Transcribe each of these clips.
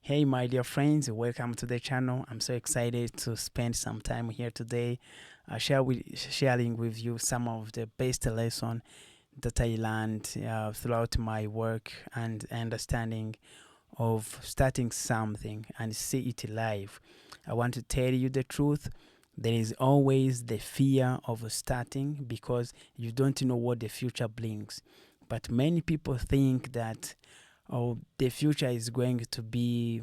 Hey, my dear friends, welcome to the channel. I'm so excited to spend some time here today, sharing with you some of the best lesson that I learned throughout my work and understanding of starting something and see it live. I want to tell you the truth. There is always the fear of starting because you don't know what the future brings. But many people think that the future is going to be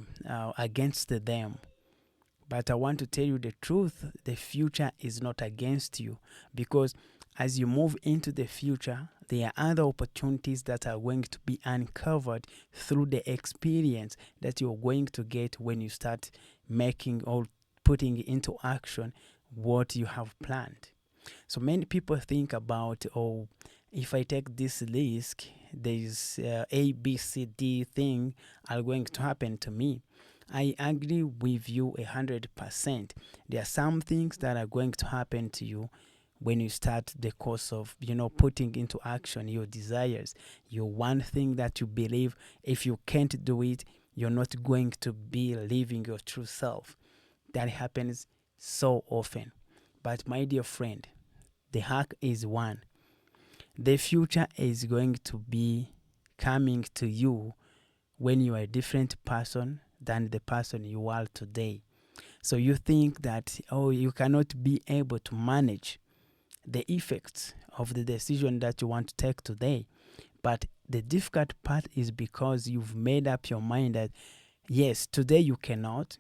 against them. But I want to tell you the truth, the future is not against you because as you move into the future, there are other opportunities that are going to be uncovered through the experience that you're going to get when you start making or putting into action what you have planned. So many people think about, oh, if I take this risk, there's A, B, C, D thing are going to happen to me. I agree with you 100%. There are some things that are going to happen to you when you start the course of, putting into action your desires. Your one thing that you believe, if you can't do it, you're not going to be living your true self. That happens so often. But my dear friend, the hack is one. The future is going to be coming to you when you are a different person than the person you are today. So you think that, oh, you cannot be able to manage the effects of the decision that you want to take today. But the difficult part is because you've made up your mind that, yes, today you cannot,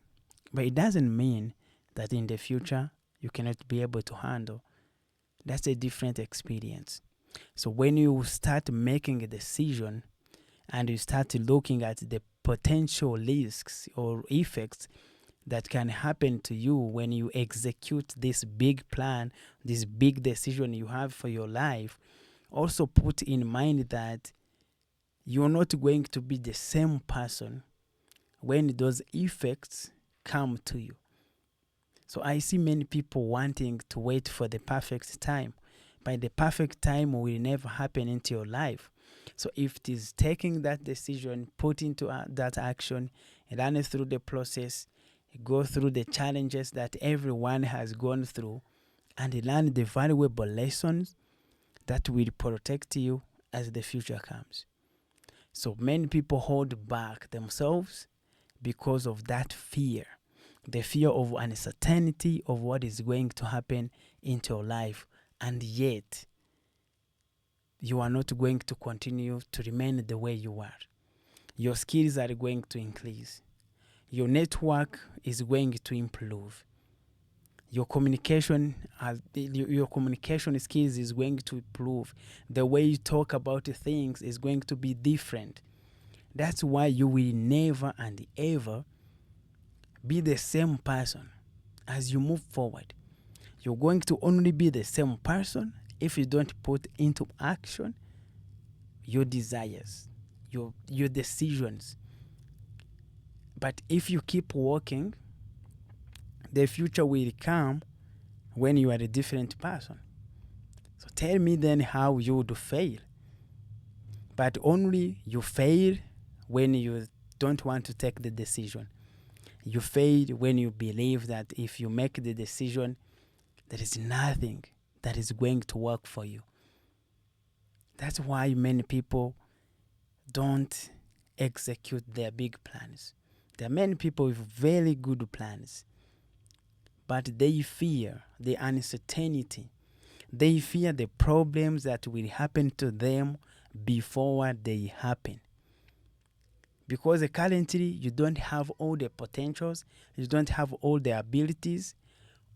but it doesn't mean that in the future you cannot be able to handle. That's a different experience. So when you start making a decision and you start looking at the potential risks or effects that can happen to you when you execute this big plan, this big decision you have for your life, also put in mind that you're not going to be the same person when those effects come to you. So I see many people wanting to wait for the perfect time, but the perfect time will never happen into your life. So if it is taking that decision, put into that action, run it through the process, go through the challenges that everyone has gone through, and learn the valuable lessons that will protect you as the future comes. So many people hold back themselves because of that fear, the fear of uncertainty of what is going to happen into your life. And yet, you are not going to continue to remain the way you are. Your skills are going to increase. Your network is going to improve. Your communication skills is going to improve. The way you talk about things is going to be different. That's why you will never and ever be the same person as you move forward. You're going to only be the same person if you don't put into action your desires, your decisions. But if you keep walking, the future will come when you are a different person. So tell me then how you would fail. But only you fail when you don't want to take the decision. You fail when you believe that if you make the decision, there is nothing that is going to work for you. That's why many people don't execute their big plans. There are many people with very good plans, but they fear the uncertainty. They fear the problems that will happen to them before they happen. Because currently you don't have all the potentials, you don't have all the abilities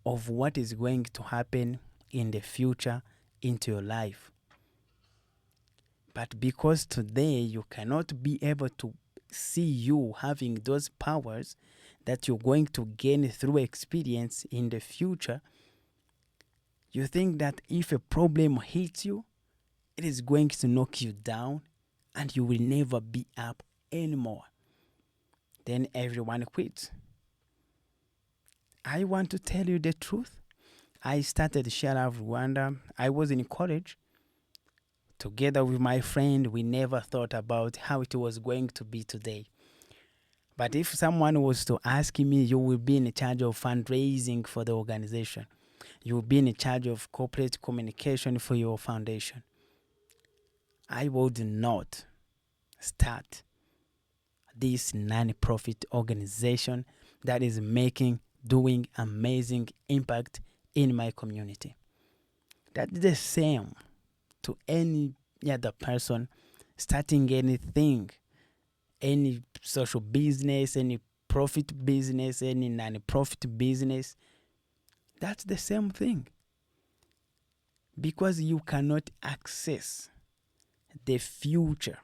of what is going to happen in the future into your life. But because today you cannot be able to see you having those powers that you're going to gain through experience in the future, you think that if a problem hits you, it is going to knock you down and you will never be up anymore. Then everyone quits. I want to tell you the truth. I started Share Love Rwanda. I was in college. Together with my friend, we never thought about how it was going to be today. But if someone was to ask me, you will be in charge of fundraising for the organization, you will be in charge of corporate communication for your foundation, I would not start this non-profit organization that is doing amazing impact in my community. That's the same to any other person starting anything, any social business, any profit business, any non-profit business. That's the same thing. Because you cannot access the future,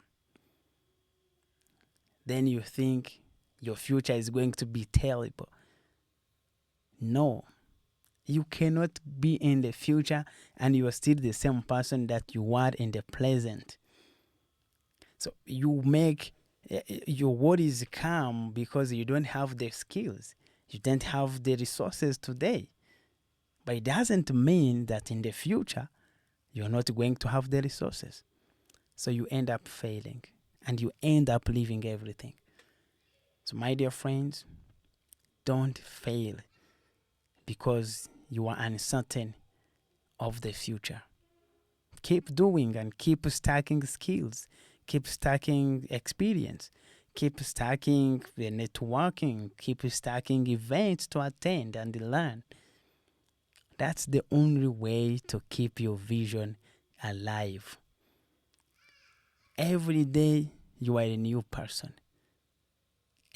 then you think your future is going to be terrible. No, you cannot be in the future and you are still the same person that you are in the present. So you make your worries come because you don't have the skills, you don't have the resources today. But it doesn't mean that in the future you're not going to have the resources. So you end up failing and you end up leaving everything. So, my dear friends, don't fail because you are uncertain of the future. Keep doing and keep stacking skills, keep stacking experience, keep stacking the networking, keep stacking events to attend and learn. That's the only way to keep your vision alive. Every day you are a new person.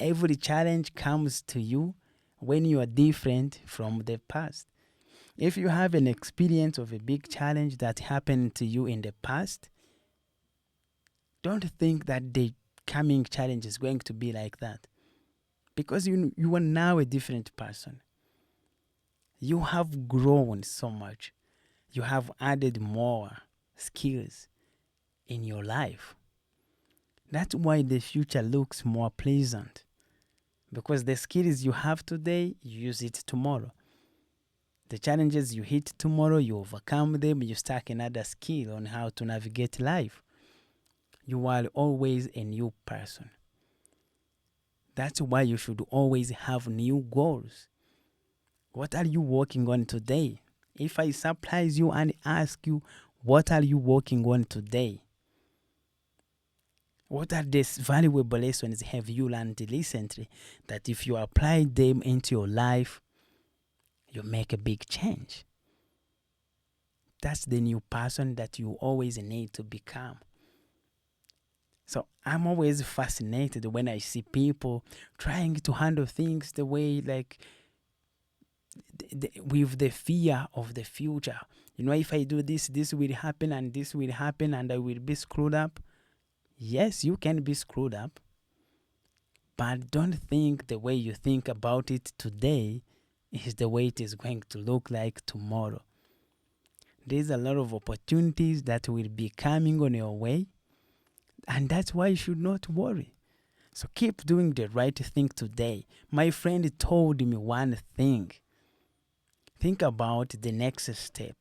Every challenge comes to you when you are different from the past. If you have an experience of a big challenge that happened to you in the past, don't think that the coming challenge is going to be like that. Because you are now a different person. You have grown so much. You have added more skills in your life. That's why the future looks more pleasant. Because the skills you have today, you use it tomorrow. The challenges you hit tomorrow, you overcome them, you stack another skill on how to navigate life. You are always a new person. That's why you should always have new goals. What are you working on today? If I surprise you and ask you, what are you working on today? What are these valuable lessons have you learned recently that if you apply them into your life, you make a big change? That's the new person that you always need to become. So I'm always fascinated when I see people trying to handle things the way like with the fear of the future. You know, if I do this, this will happen and this will happen and I will be screwed up. Yes, you can be screwed up. But don't think the way you think about it today is the way it is going to look like tomorrow. There's a lot of opportunities that will be coming on your way. And that's why you should not worry. So keep doing the right thing today. My friend told me one thing. Think about the next step.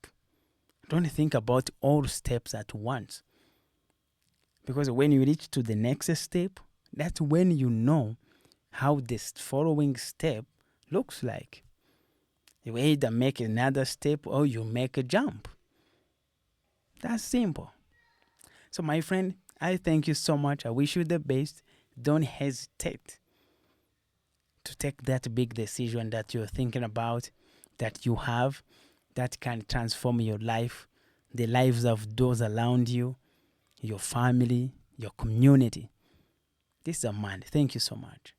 Don't think about all steps at once. Because when you reach to the next step, that's when you know how this following step looks like. You either make another step or you make a jump. That's simple. So my friend, I thank you so much. I wish you the best. Don't hesitate to take that big decision that you're thinking about, that you have, that can transform your life, the lives of those around you, your family, your community. This is Amand. Thank you so much.